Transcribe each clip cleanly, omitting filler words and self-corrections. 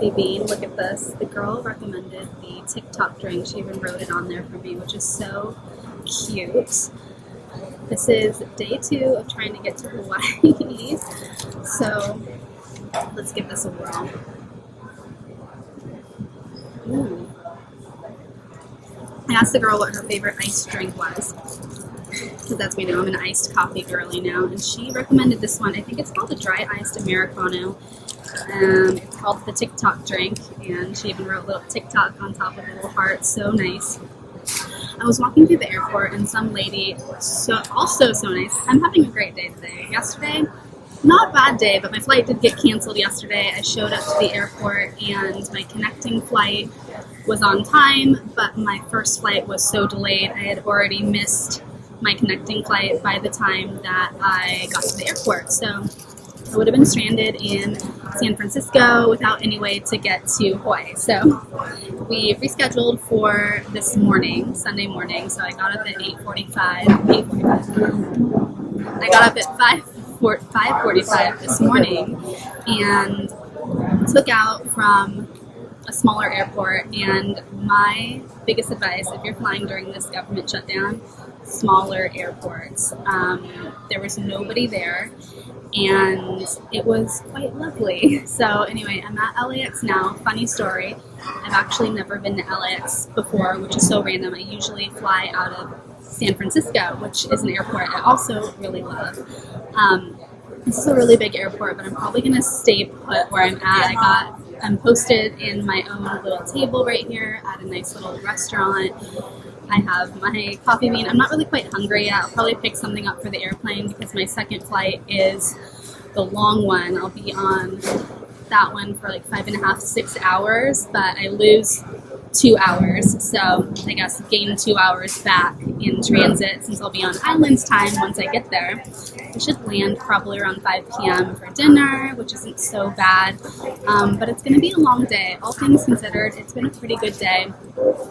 coffee bean. Look at this. The girl recommended the TikTok drink. She even wrote it on there for me, which is so cute. This is day 2 of trying to get to Hawaii. So let's give this a whirl. Ooh. I asked the girl what her favorite iced drink was, because that's me now. I'm an iced coffee girly now, and she recommended this one. I think it's called a dry iced Americano. It's called the TikTok drink, and she even wrote a little TikTok on top of a little heart. So nice. I was walking through the airport, and some lady, also so nice. I'm having a great day today. Yesterday, not a bad day, but my flight did get canceled yesterday. I showed up to the airport, and my connecting flight was on time, but my first flight was so delayed. I had already missed my connecting flight by the time that I got to the airport. So I would have been stranded in San Francisco without any way to get to Hawaii. So we rescheduled for this morning, Sunday morning. So I got up at 8:45. I got up at 5:45 this morning and took out from a smaller airport. And my biggest advice, if you're flying during this government shutdown, smaller airports. There was nobody there, and it was quite lovely. So anyway, I'm at LAX now. Funny story, I've actually never been to LAX before, which is so random. I usually fly out of San Francisco, which is an airport I also really love. This is a really big airport, but I'm probably going to stay put where I'm at. I'm posted in my own little table right here at a nice little restaurant. I have my coffee bean. I'm not really quite hungry yet. I'll probably pick something up for the airplane because my second flight is the long one. I'll be on that one for like 5.5 to 6 hours, but I lose 2 hours. So I guess gain 2 hours back in transit since I'll be on islands time once I get there. I should land probably around 5 p.m. for dinner, which isn't so bad, but it's going to be a long day. All things considered, it's been a pretty good day.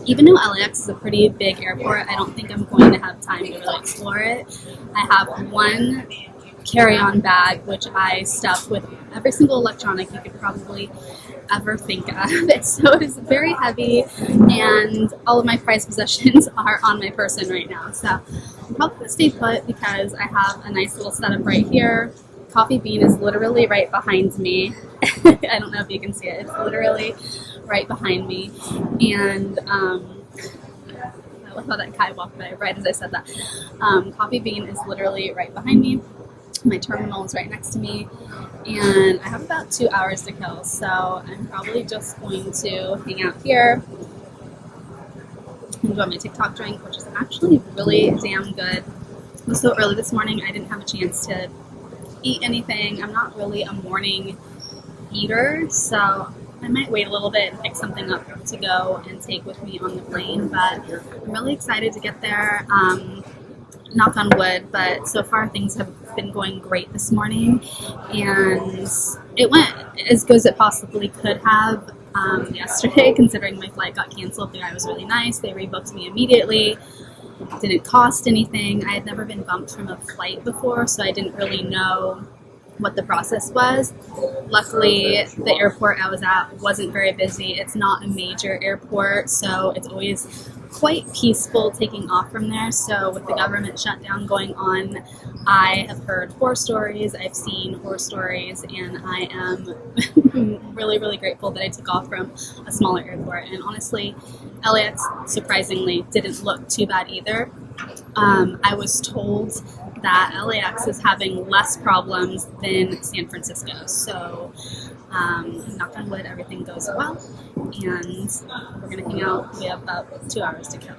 Even though LAX is a pretty big airport, I don't think I'm going to have time to really explore it. I have one carry-on bag, which I stuff with every single electronic you could probably ever think of. So it is very heavy, and all of my prized possessions are on my person right now. So I'm probably going to stay put because I have a nice little setup right here. Coffee bean is literally right behind me. I don't know if you can see it. It's literally right behind me. And I love how that guy walked by right as I said that. Coffee bean is literally right behind me. My terminal is right next to me, and I have about 2 hours to kill, so I'm probably just going to hang out here, enjoy my TikTok drink, which is actually really damn good. It was so early this morning, I didn't have a chance to eat anything. I'm not really a morning eater, so I might wait a little bit and pick something up to go and take with me on the plane, but I'm really excited to get there. Knock on wood, but so far things have been going great this morning, and it went as good as it possibly could have yesterday, considering my flight got canceled. The guy was really nice. They rebooked me immediately. Didn't cost anything. I had never been bumped from a flight before, so I didn't really know what the process was. Luckily, the airport I was at wasn't very busy. It's not a major airport, so it's always quite peaceful taking off from there. So with the government shutdown going on, I have heard horror stories, I've seen horror stories, and I am really, really grateful that I took off from a smaller airport. And honestly, LAX, surprisingly, didn't look too bad either. I was told that LAX is having less problems than San Francisco. So knock on wood, everything goes well, and we're going to hang out. We have about 2 hours to kill.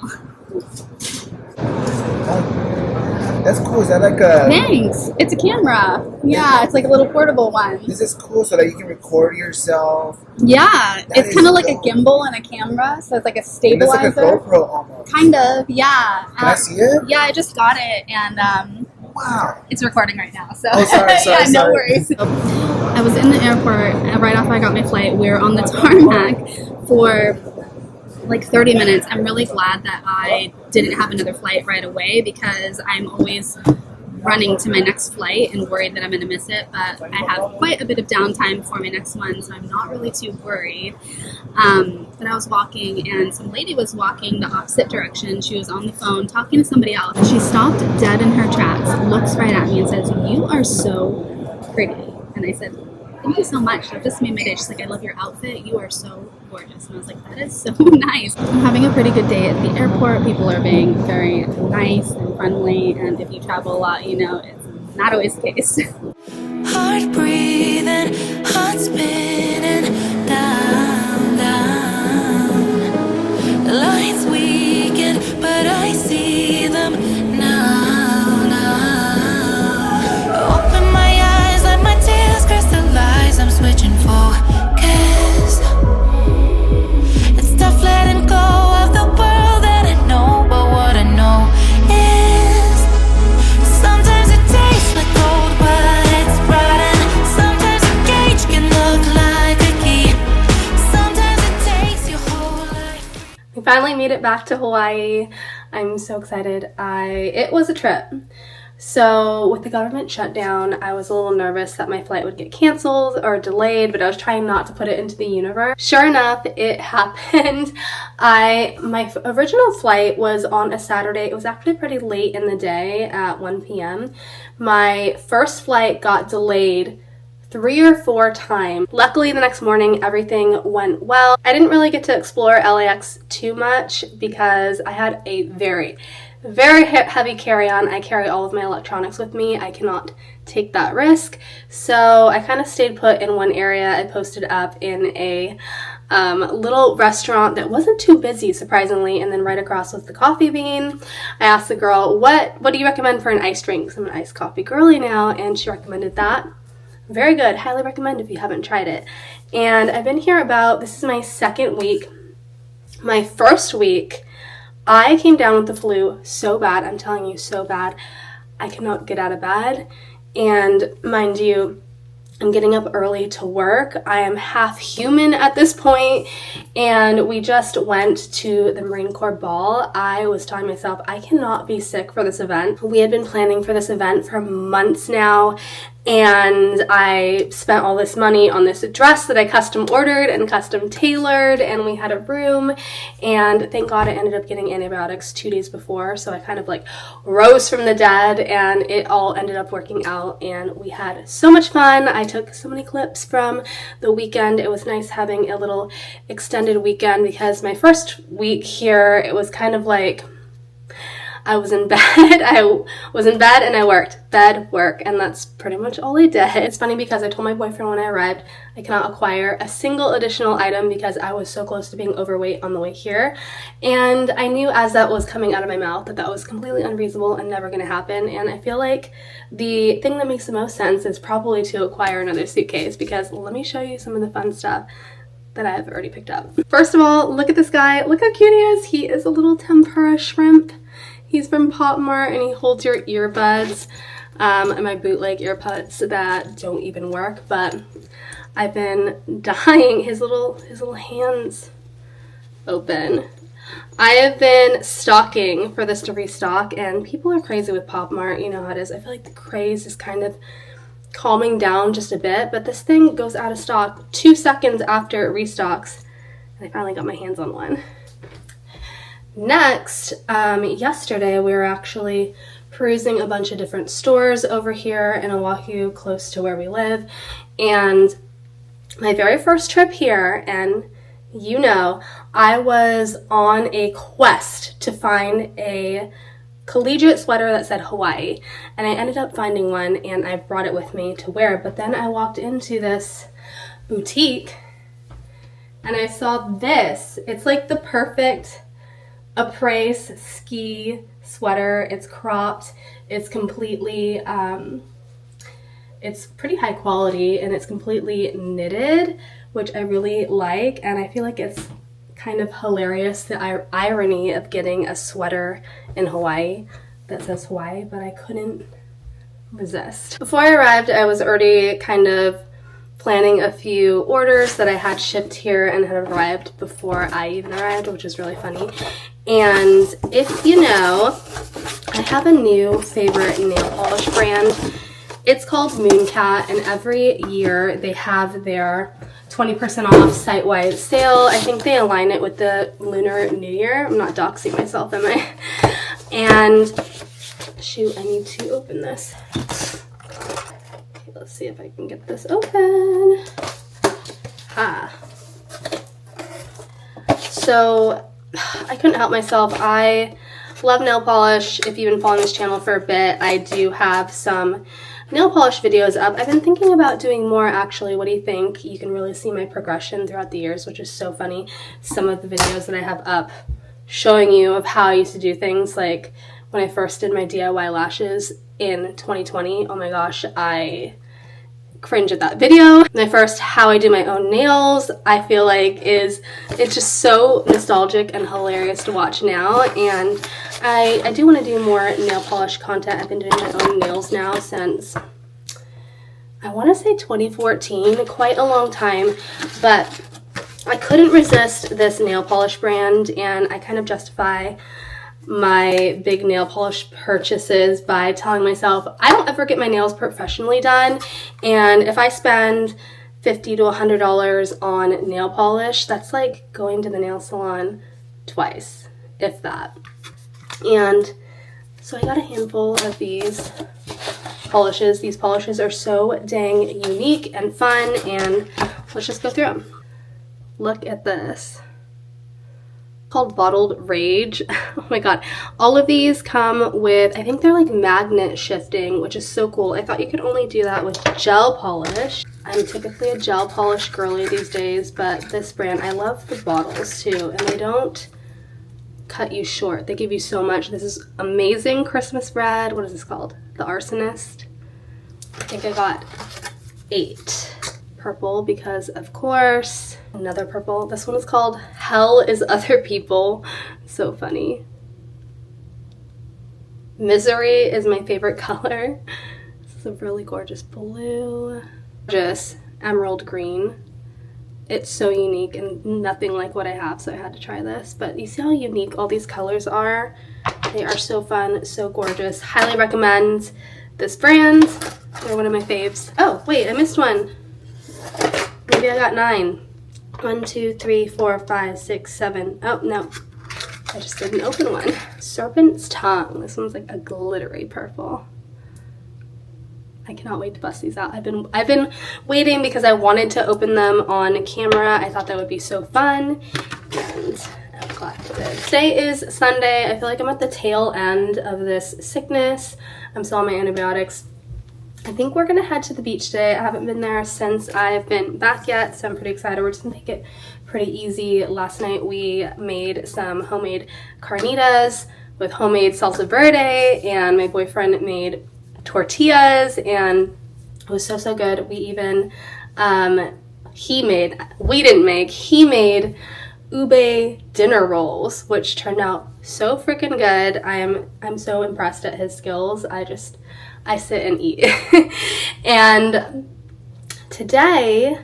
That's cool. Is that like a... Thanks. It's a camera. Yeah, it's like a little portable one. This is cool so that you can record yourself. Yeah, it's kind of like a gimbal and a camera, so it's like a stabilizer. It's like a GoPro almost. Kind of, yeah. Can I see it? Yeah, I just got it, and wow. It's recording right now, so sorry, yeah, no worries. I was in the airport right after I got my flight. We were on the tarmac for like 30 minutes. I'm really glad that I didn't have another flight right away because I'm always running to my next flight and worried that I'm going to miss it, but I have quite a bit of downtime for my next one, so I'm not really too worried. But I was walking, and some lady was walking the opposite direction. She was on the phone talking to somebody else. She stopped dead in her tracks, looks right at me, and says, "You are so pretty." And I said, "Thank you so much. That just made my day." She's like, "I love your outfit. You are so gorgeous." And I was like, that is so nice. I'm having a pretty good day at the airport. People are being very nice and friendly, and if you travel a lot, you know it's not always the case. Heart breathing, heart spinning, down, down. The lights weaken, but I see them now, now. Open my eyes, let my tears crystallize. I'm switching focus. It's tough letting go of the world that I know, but what I know is sometimes it tastes like gold, but it's rotten. Sometimes a gauge can look like a key. Sometimes it takes your whole life. We finally made it back to Hawaii. I'm so excited. It was a trip. So with the government shutdown, I was a little nervous that my flight would get canceled or delayed, but I was trying not to put it into the universe. Sure enough, it happened. My original flight was on a Saturday. It was actually pretty late in the day at 1 p.m. My first flight got delayed 3 or 4 times. Luckily, the next morning, everything went well. I didn't really get to explore LAX too much because I had a very heavy carry-on. I carry all of my electronics with me. I cannot take that risk. So I kind of stayed put in one area. I posted up in a little restaurant that wasn't too busy, surprisingly, and then right across was the Coffee Bean. I asked the girl, what do you recommend for an iced drink? Because I'm an iced coffee girly now, and she recommended that. Very good. Highly recommend if you haven't tried it. And I've been here this is my second week. My first week, I came down with the flu so bad. I'm telling you, so bad. I cannot get out of bed. And mind you, I'm getting up early to work. I am half human at this point, and we just went to the Marine Corps ball. I was telling myself I cannot be sick for this event. We had been planning for this event for months now, and I spent all this money on this dress that I custom ordered and custom tailored, and we had a room, and thank God I ended up getting antibiotics 2 days before, so I kind of like rose from the dead, and it all ended up working out, and we had so much fun. I took so many clips from the weekend. It was nice having a little extended weekend because my first week here, it was kind of like I was in bed. I was in bed and I worked. Bed, work, and that's pretty much all I did. It's funny because I told my boyfriend when I arrived I cannot acquire a single additional item because I was so close to being overweight on the way here. And I knew as that was coming out of my mouth that was completely unreasonable and never going to happen. And I feel like the thing that makes the most sense is probably to acquire another suitcase because let me show you some of the fun stuff that I've already picked up. First of all, look at this guy. Look how cute he is. He is a little tempura shrimp. He's from Pop Mart and he holds your earbuds and my bootleg earbuds that don't even work, but I've been dying. His little hands open. I have been stalking for this to restock, and people are crazy with Pop Mart. You know how it is. I feel like the craze is kind of calming down just a bit, but this thing goes out of stock 2 seconds after it restocks, and I finally got my hands on one. Next, yesterday we were actually perusing a bunch of different stores over here in Oahu, close to where we live, and my very first trip here, and you know, I was on a quest to find a collegiate sweater that said Hawaii, and I ended up finding one and I brought it with me to wear, but then I walked into this boutique and I saw this. It's like the perfect apres ski sweater. It's cropped, it's completely it's pretty high quality and it's completely knitted, which I really like, and I feel like it's kind of hilarious, the irony of getting a sweater in Hawaii that says Hawaii, but I couldn't resist. Before I arrived, I was already kind of planning a few orders that I had shipped here and had arrived before I even arrived, which is really funny. And if you know, I have a new favorite nail polish brand. It's called Mooncat, and every year they have their 20% off site-wide sale. I think they align it with the Lunar New Year. I'm not doxing myself, am I? And shoot, I need to open this. Okay, let's see if I can get this open. So I couldn't help myself. I love nail polish. If you've been following this channel for a bit, I do have some nail polish videos up. I've been thinking about doing more, actually. What do you think? You can really see my progression throughout the years, which is so funny. Some of the videos that I have up showing you of how I used to do things, like when I first did my DIY lashes in 2020. Oh my gosh, I cringe at that video. My first how I do my own nails, I feel like it's just so nostalgic and hilarious to watch now. And I do want to do more nail polish content. I've been doing my own nails now since, I want to say 2014, quite a long time, but I couldn't resist this nail polish brand, and I kind of justify my big nail polish purchases by telling myself I don't ever get my nails professionally done, and if I spend $50 to $100 on nail polish, that's like going to the nail salon twice, if that. And so I got a handful of these polishes. These polishes are so dang unique and fun, and let's just go through them. Look at this. Called Bottled Rage. Oh my god. All of these come with, I think they're like magnet shifting, which is so cool. I thought you could only do that with gel polish. I'm typically a gel polish girly these days, but this brand, I love the bottles too, and they don't cut you short. They give you so much. This is amazing Christmas red. What is this called? The Arsonist. I think I got 8. Purple, because of course. Another purple. This one is called Hell is Other People. So funny. Misery is my favorite color. This is a really gorgeous blue. Gorgeous emerald green. It's so unique and nothing like what I have, so I had to try this. But you see how unique all these colors are? They are so fun, so gorgeous. Highly recommend this brand. They're one of my faves. Oh, wait, I missed one. Maybe I got 9. 1, 2, 3, 4, 5, 6, 7. Oh, no. I just didn't open one. Serpent's Tongue. This one's like a glittery purple. I cannot wait to bust these out. I've been waiting because I wanted to open them on camera. I thought that would be so fun, and I'm glad I did. Today is Sunday. I feel like I'm at the tail end of this sickness. I'm still on my antibiotics. I think we're gonna head to the beach today. I haven't been there since I've been back yet, so I'm pretty excited. We're just gonna take it pretty easy. Last night we made some homemade carnitas with homemade salsa verde, and my boyfriend made tortillas, and it was so good. We even he made ube dinner rolls, which turned out so freaking good. I'm so impressed at his skills. I sit and eat. And today,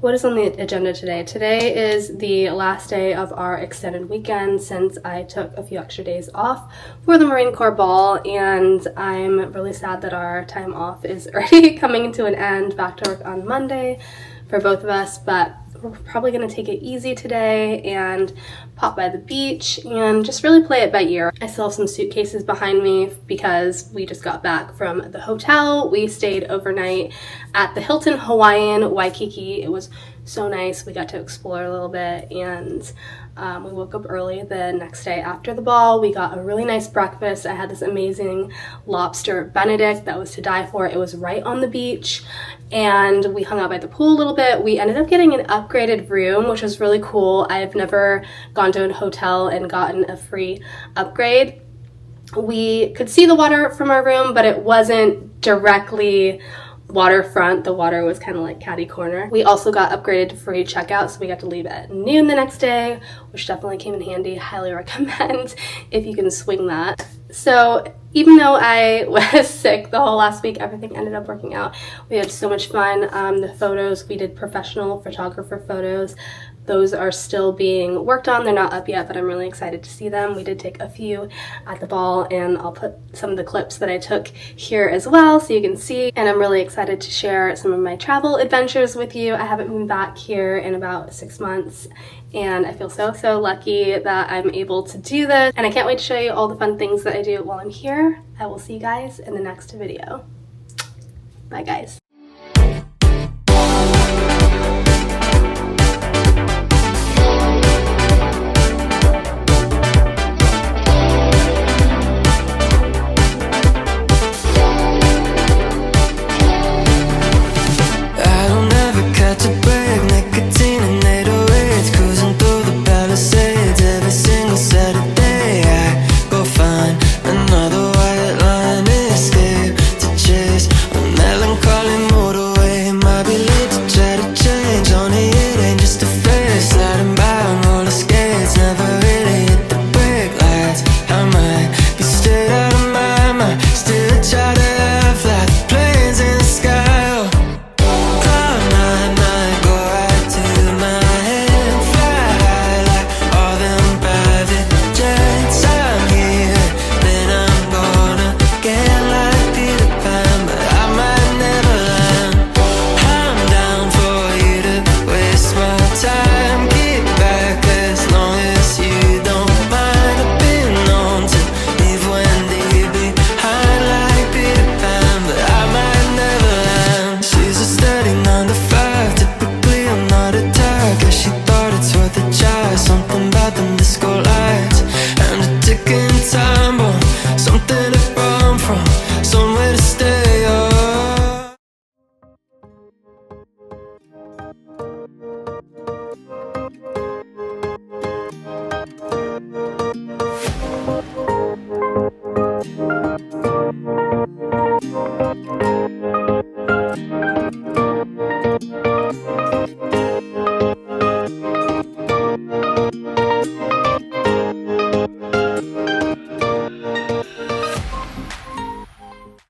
what is on the agenda today? Today is the last day of our extended weekend since I took a few extra days off for the Marine Corps ball, and I'm really sad that our time off is already coming to an end. Back to work on Monday for both of us, but we're probably going to take it easy today and pop by the beach and just really play it by ear. I still have some suitcases behind me because we just got back from the hotel. We stayed overnight at the Hilton Hawaiian Waikiki. It was so nice. We got to explore a little bit, and we woke up early the next day after the ball. We got a really nice breakfast. I had this amazing lobster Benedict that was to die for. It was right on the beach, and we hung out by the pool a little bit. We ended up getting an upgraded room, which was really cool. I've never gone to a hotel and gotten a free upgrade. We could see the water from our room, but it wasn't directly waterfront. The water was kind of like catty corner. We also got upgraded to free checkout, so we got to leave at noon the next day, which definitely came in handy. Highly recommend if you can swing that. So even though I was sick the whole last week, everything ended up working out. We had so much fun. The photos, we did professional photographer photos. Those are still being worked on. They're not up yet, but I'm really excited to see them. We did take a few at the ball, and I'll put some of the clips that I took here as well so you can see. And I'm really excited to share some of my travel adventures with you. I haven't been back here in about 6 months, and I feel so lucky that I'm able to do this. And I can't wait to show you all the fun things that I do while I'm here. I will see you guys in the next video. Bye guys.